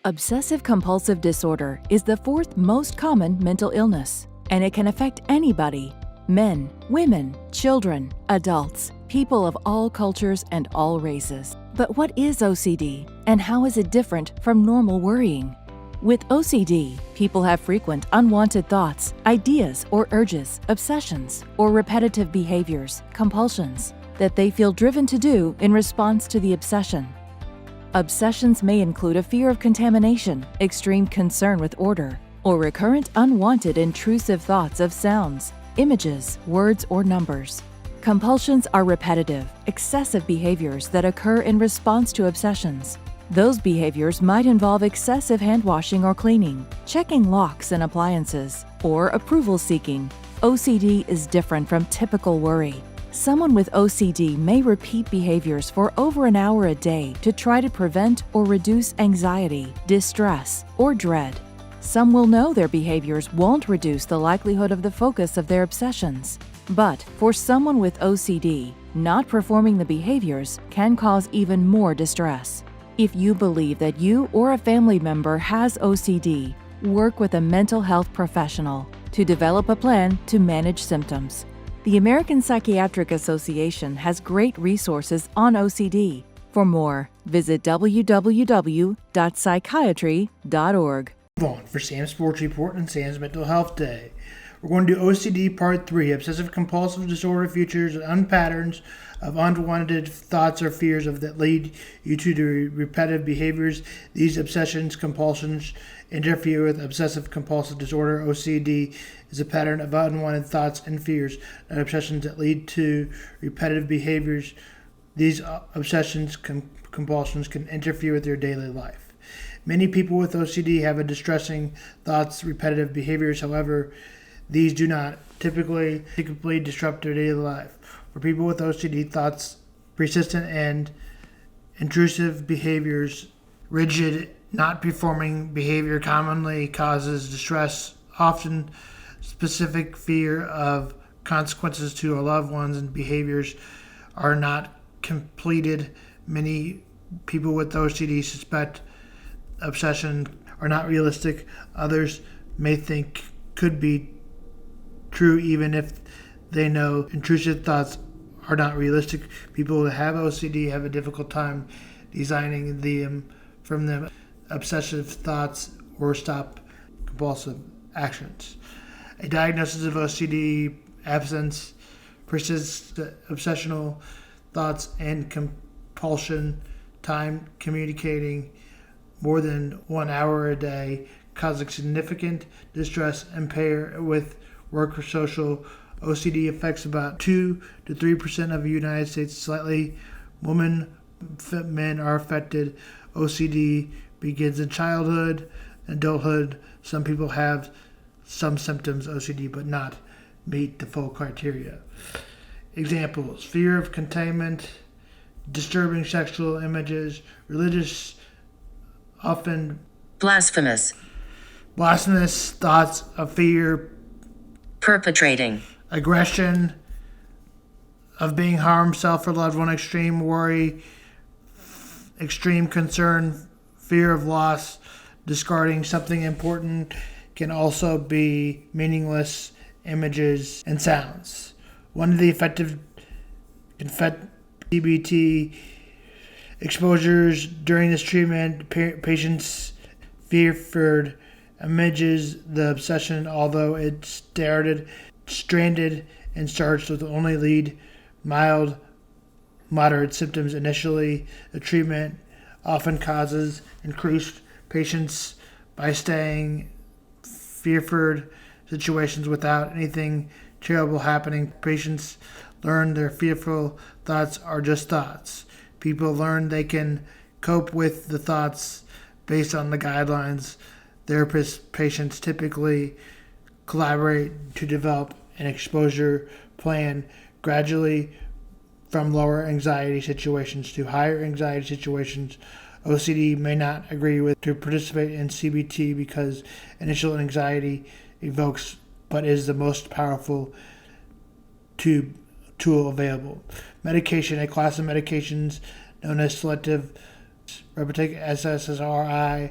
Obsessive-compulsive disorder is the fourth most common mental illness, and it can affect anybody: men, women, children, adults, people of all cultures and all races. But what is OCD, and how is it different from normal worrying? With OCD, people have frequent unwanted thoughts, ideas or urges, obsessions, or repetitive behaviors, compulsions, that they feel driven to do in response to the obsession. Obsessions may include a fear of contamination, extreme concern with order, or recurrent unwanted intrusive thoughts of sounds, images, words, or numbers. Compulsions are repetitive, excessive behaviors that occur in response to obsessions. Those behaviors might involve excessive hand washing or cleaning, checking locks and appliances, or approval seeking. OCD is different from typical worry. Someone with OCD may repeat behaviors for over an hour a day to try to prevent or reduce anxiety, distress, or dread. Some will know their behaviors won't reduce the likelihood of the focus of their obsessions. But for someone with OCD, not performing the behaviors can cause even more distress. If you believe that you or a family member has OCD, work with a mental health professional to develop a plan to manage symptoms. The American Psychiatric Association has great resources on OCD. For more, visit www.psychiatry.org. Vaughan for Sam's Sports Report and Sam's Mental Health Day. We're going to do OCD Part 3, Obsessive Compulsive Disorder Features and Patterns of Unwanted Thoughts or Fears that lead you to the repetitive behaviors. These obsessions, compulsions interfere with obsessive compulsive disorder. OCD is a pattern of unwanted thoughts and fears and obsessions that lead to repetitive behaviors. These obsessions, compulsions can interfere with your daily life. Many people with OCD have a distressing thoughts, repetitive behaviors. However, these do not typically disrupt their daily life. For people with OCD, thoughts, persistent and intrusive behaviors, rigid, not performing behavior commonly causes distress, often specific fear of consequences to our loved ones, and behaviors are not completed. Many people with OCD suspect obsession are not realistic. Others may think could be true even if they know intrusive thoughts are not realistic. People who have OCD have a difficult time designing them from them obsessive thoughts or stop compulsive actions. A diagnosis of OCD: absence, persistent obsessional thoughts and compulsion, time communicating more than 1 hour a day, causing significant distress, impair with work or social. OCD affects about 2 to 3% of the United States. Slightly men are affected. OCD begins in childhood, adulthood. Some people have some symptoms of OCD but not meet the full criteria. Examples: fear of containment, disturbing sexual images, religious, often blasphemous thoughts of fear, perpetrating, aggression, of being harmed, self or loved one, extreme worry, extreme concern, fear of loss, discarding something important. Can also be meaningless images and sounds. One of the effective CBT exposures during this treatment, patients feared images. The obsession, although it stranded and starts with only lead mild, moderate symptoms initially. The treatment often causes increased patients by staying feared situations without anything terrible happening. Patients learn their fearful thoughts are just thoughts. People learn they can cope with the thoughts based on the guidelines. Therapists, patients typically collaborate to develop an exposure plan gradually from lower anxiety situations to higher anxiety situations. OCD may not agree with to participate in CBT because initial anxiety evokes, but is the most powerful tool available. Medication: a class of medications known as selective reuptake SSRI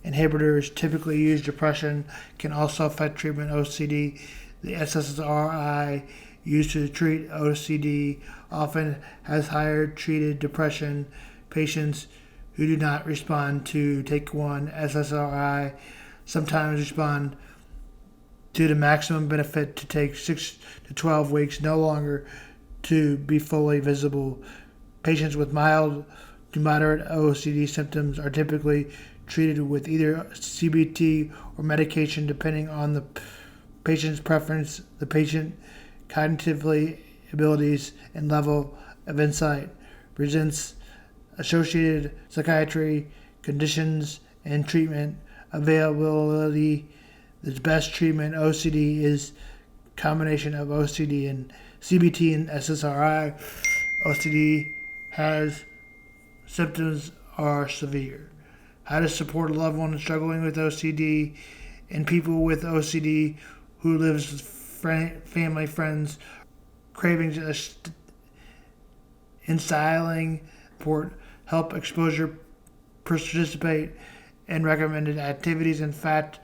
inhibitors typically used. Depression can also affect treatment OCD. The SSRI used to treat OCD often has higher treated depression. Patients who do not respond to take one SSRI sometimes respond to the maximum benefit to take 6 to 12 weeks, no longer to be fully visible. Patients with mild to moderate OCD symptoms are typically treated with either CBT or medication depending on the patient's preference, the patient cognitively abilities, and level of insight, presents associated psychiatry, conditions, and treatment availability. The best treatment OCD is combination of OCD and CBT and SSRI. OCD has symptoms are severe. How to support a loved one struggling with OCD and people with OCD who lives with family, friends, cravings, in styling, support, help exposure, participate in recommended activities, in fact,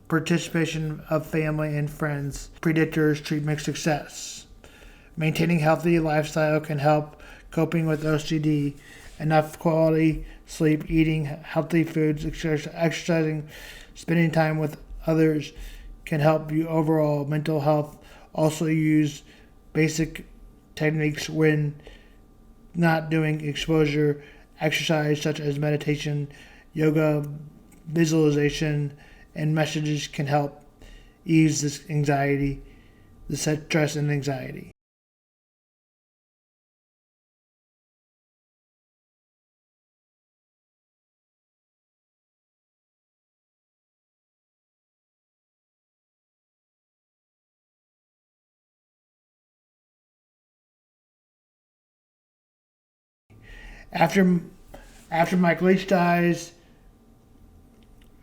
participation of family and friends. Predictors, treatment success. Maintaining healthy lifestyle can help coping with OCD. Enough quality sleep, eating healthy foods, exercising, spending time with others can help you overall mental health. Also use basic techniques when not doing exposure exercise such as meditation, yoga, visualization, and messages can help ease this anxiety, the stress and anxiety. After Mike Leach dies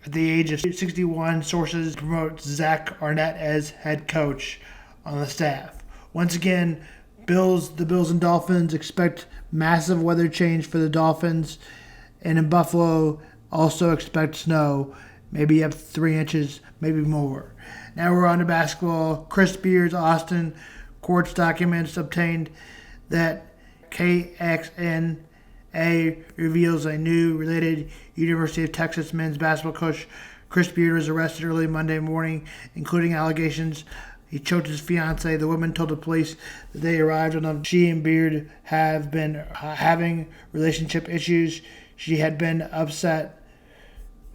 at the age of 61, sources promote Zach Arnett as head coach on the staff. Once again, the Bills and Dolphins expect massive weather change for the Dolphins, and in Buffalo also expect snow, maybe up 3 inches, maybe more. Now we're on to basketball. Chris Beard's Austin courts documents obtained that KXNA reveals a new related University of Texas men's basketball coach. Chris Beard was arrested early Monday morning, including allegations he choked his fiancée. The woman told the police that they arrived on them. She and Beard have been having relationship issues. She had been upset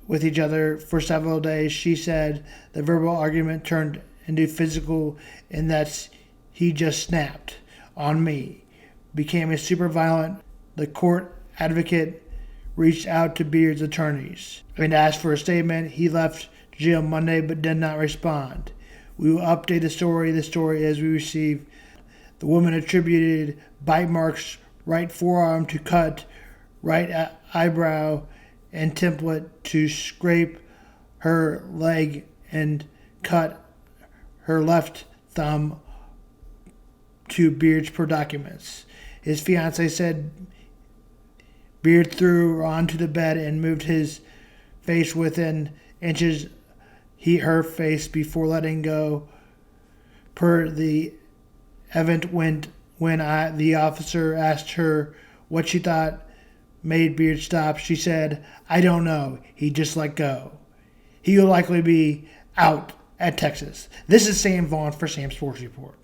with each other for several days. She said the verbal argument turned into physical, and that he just snapped on me, became super violent. The court advocate reached out to Beard's attorneys and asked for a statement. He left jail Monday but did not respond. We will update the story as we receive. The woman attributed bite marks, right forearm to cut, right eyebrow, and template to scrape her leg, and cut her left thumb to Beard's per documents. His fiancée said Beard threw her onto the bed and moved his face within inches her face before letting go. Per the event, when the officer asked her what she thought made Beard stop, she said, "I don't know. He just let go. He will likely be out at Texas." This is Sam Vaughan for Sam Sports Report.